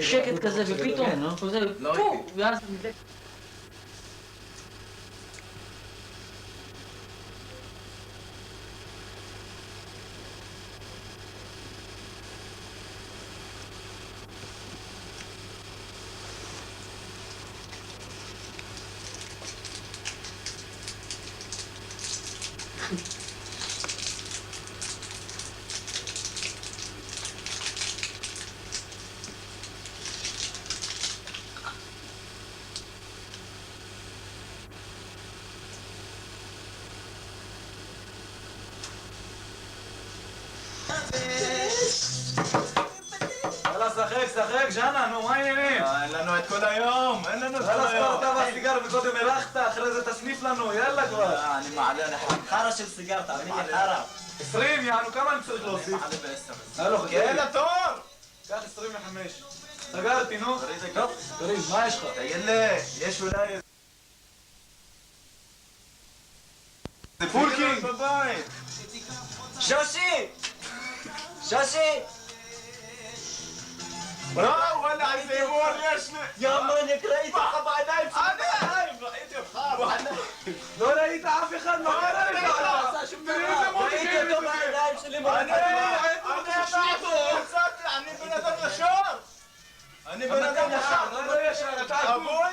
שקט כזה, ופתאום, ואז... שחק, ז'אנה, נו, מה העניינים? אין לנו את כל היום, אין לנו את כל היום. יאללה, ספר אתה והסיגר וקודם הלכת, אחרי זה תסניף לנו, יאללה כבר. אני מעלה לך חרא של סיגר, תאמין לי חרא. 20, יענו, כמה אני צריך להוסיף? אני מעלה ב-10. הלו, חכה. יאללה, תור! קח 25. סגרתי, נו. טוב, תריד, מה יש לך? יאללה, יש אולי... זה פולקינג! בבית! שושי! שושי! לא, וואלה, איזה הימור יש לי! יא מניאק, ראיתי אותך בעיניים שלי! ראיתי אותך בעיניים! לא ראית אף אחד, מה קרה לך? ראיתי אותו בעיניים שלי! אני בן אדם ישר! אני בן אדם ישר! לא ישר, אתה הגון!